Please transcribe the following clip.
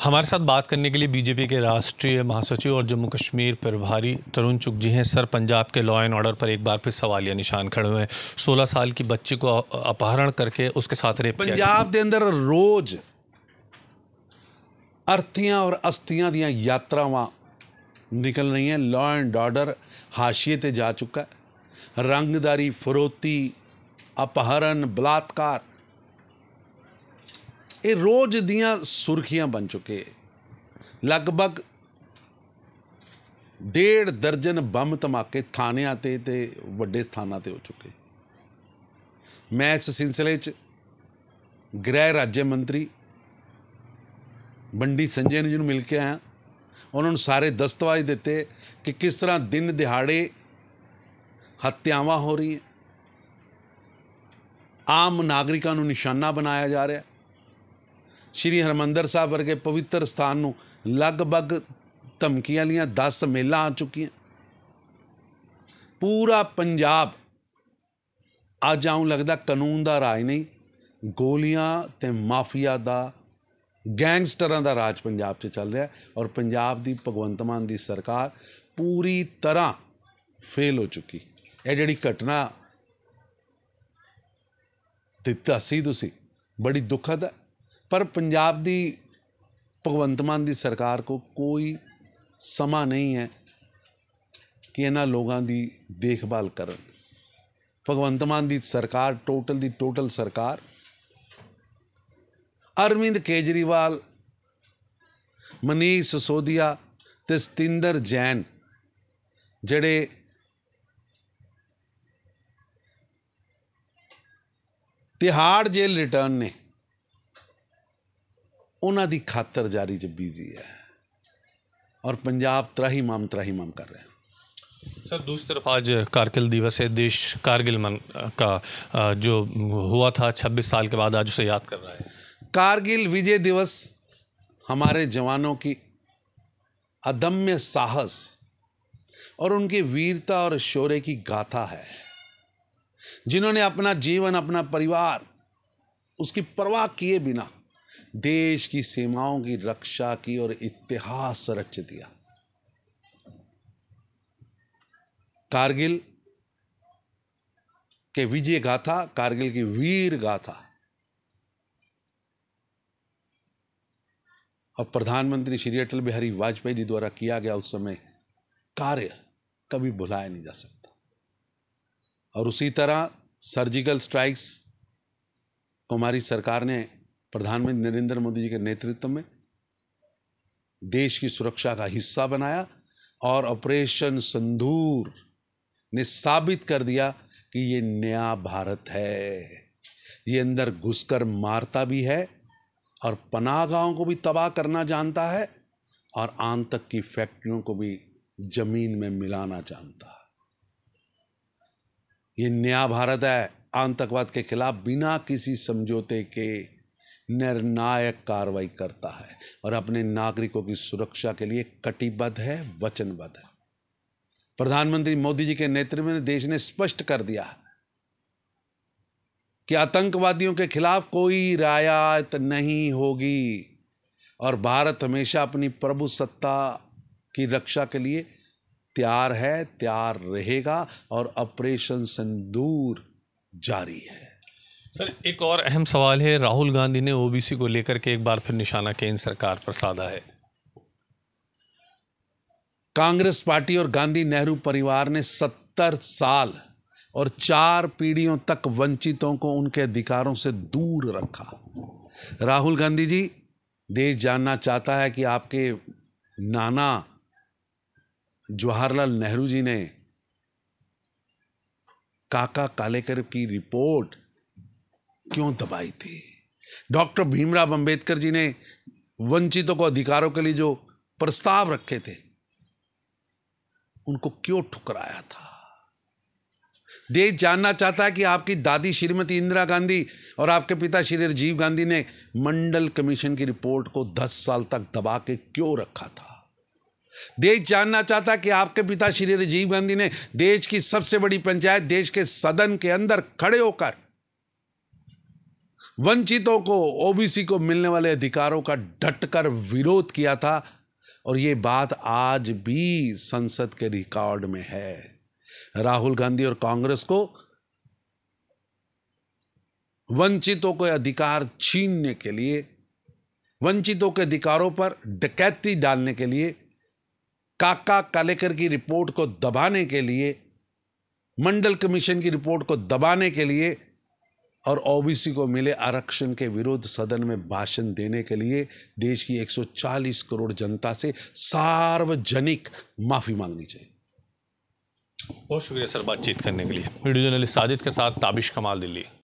हमारे साथ बात करने के लिए बीजेपी के राष्ट्रीय महासचिव और जम्मू कश्मीर प्रभारी तरुण चुग जी हैं। सर, पंजाब के लॉ एंड ऑर्डर पर एक बार फिर सवालिया निशान खड़े हुए हैं। 16 साल की बच्ची को अपहरण करके उसके साथ रेप किया। पंजाब के अंदर रोज अर्थियां और अस्थियां दियां यात्रावां निकल रही हैं। लॉ एंड ऑर्डर हाशिए ते जा चुका है। रंगदारी, फरोती, अपहरण, बलात्कार ये रोज दियां सुर्खियां बन चुके। लगभग 1.5 दर्जन बम धमाके थानिਆਂ ते ਵੱਡੇ ਸਥਾਨਾਂ ਤੇ हो चुके। मैं इस सिलसिले च गृह राज्य मंत्री बंडी संजय जी मिल के आया। उन्होंने सारे दस्तावेज दिते कि किस तरह दिन दिहाड़े हत्यावां हो रही हैं, आम नागरिकों को निशाना बनाया जा रहा है। श्री हरमंदर साहब वर्गे पवित्र स्थान नूं लगभग धमकियां लियां 10 मेलां आ चुकी। पूरा पंजाब अज आऊं लगदा कानून दा राज नहीं, गोलियां ते माफिया दा, गैंगस्टरां दा राज पंजाब च चल रहा है। और पंजाब दी भगवंत मान दी सरकार पूरी तरह फेल हो चुकी। यह जिहड़ी घटना दसी तुसी बड़ी दुखद है, पर पंजाब दी भगवंत मान दी सरकार को कोई समा नहीं है कि इन्हां लोगों की देखभाल करन। भगवंत मान दी सरकार टोटल सरकार अरविंद केजरीवाल, मनीष सिसोदिया ते सतिंदर जैन जिहड़े तिहाड़ जेल रिटर्न ने उन्हां दी खातर जारी च बिजी है और पंजाब त्राहिमाम कर रहे हैं। सर, दूसरी तरफ आज कारगिल दिवस है। देश कारगिल का जो हुआ था 26 साल के बाद आज उसे याद कर रहा है। कारगिल विजय दिवस हमारे जवानों की अदम्य साहस और उनकी वीरता और शौर्य की गाथा है, जिन्होंने अपना जीवन, अपना परिवार उसकी परवाह किए बिना देश की सीमाओं की रक्षा की और इतिहास रच दिया। कारगिल के विजय गाथा, कारगिल की वीर गाथा और प्रधानमंत्री श्री अटल बिहारी वाजपेयी जी द्वारा किया गया उस समय कार्य कभी भुलाया नहीं जा सकता। और उसी तरह सर्जिकल स्ट्राइक्स को हमारी सरकार ने प्रधानमंत्री नरेंद्र मोदी जी के नेतृत्व में देश की सुरक्षा का हिस्सा बनाया और ऑपरेशन सिंदूर ने साबित कर दिया कि ये नया भारत है। ये अंदर घुसकर मारता भी है और पनाहगाहों को भी तबाह करना जानता है और आतंक की फैक्ट्रियों को भी जमीन में मिलाना जानता है। ये नया भारत है, आतंकवाद के खिलाफ बिना किसी समझौते के निर्णायक कार्रवाई करता है और अपने नागरिकों की सुरक्षा के लिए कटिबद्ध है, वचनबद्ध है। प्रधानमंत्री मोदी जी के नेतृत्व में देश ने स्पष्ट कर दिया कि आतंकवादियों के खिलाफ कोई रियायत नहीं होगी और भारत हमेशा अपनी प्रभुसत्ता की रक्षा के लिए तैयार है, तैयार रहेगा और ऑपरेशन सिंदूर जारी है। सर, एक और अहम सवाल है। राहुल गांधी ने ओबीसी को लेकर के एक बार फिर निशाना केंद्र सरकार पर साधा है। कांग्रेस पार्टी और गांधी नेहरू परिवार ने 70 साल और 4 पीढ़ियों तक वंचितों को उनके अधिकारों से दूर रखा। राहुल गांधी जी, देश जानना चाहता है कि आपके नाना जवाहरलाल नेहरू जी ने काका कालेकर की रिपोर्ट क्यों दबाई थी। डॉक्टर भीमराव अंबेडकर जी ने वंचितों को अधिकारों के लिए जो प्रस्ताव रखे थे उनको क्यों ठुकराया था। देश जानना चाहता है कि आपकी दादी श्रीमती इंदिरा गांधी और आपके पिता श्री राजीव गांधी ने मंडल कमीशन की रिपोर्ट को 10 साल तक दबा के क्यों रखा था। देश जानना चाहता है कि आपके पिता श्री राजीव गांधी ने देश की सबसे बड़ी पंचायत देश के सदन के अंदर खड़े होकर वंचितों को, ओबीसी को मिलने वाले अधिकारों का डटकर विरोध किया था और ये बात आज भी संसद के रिकॉर्ड में है। राहुल गांधी और कांग्रेस को वंचितों के अधिकार छीनने के लिए, वंचितों के अधिकारों पर डकैती डालने के लिए, काका कालेकर की रिपोर्ट को दबाने के लिए, मंडल कमीशन की रिपोर्ट को दबाने के लिए और ओबीसी को मिले आरक्षण के विरुद्ध सदन में भाषण देने के लिए देश की 140 करोड़ जनता से सार्वजनिक माफी मांगनी चाहिए। बहुत शुक्रिया सर बातचीत करने के लिए। वीडियो जर्नलिस्ट साजिद के साथ ताबिश कमाल, दिल्ली।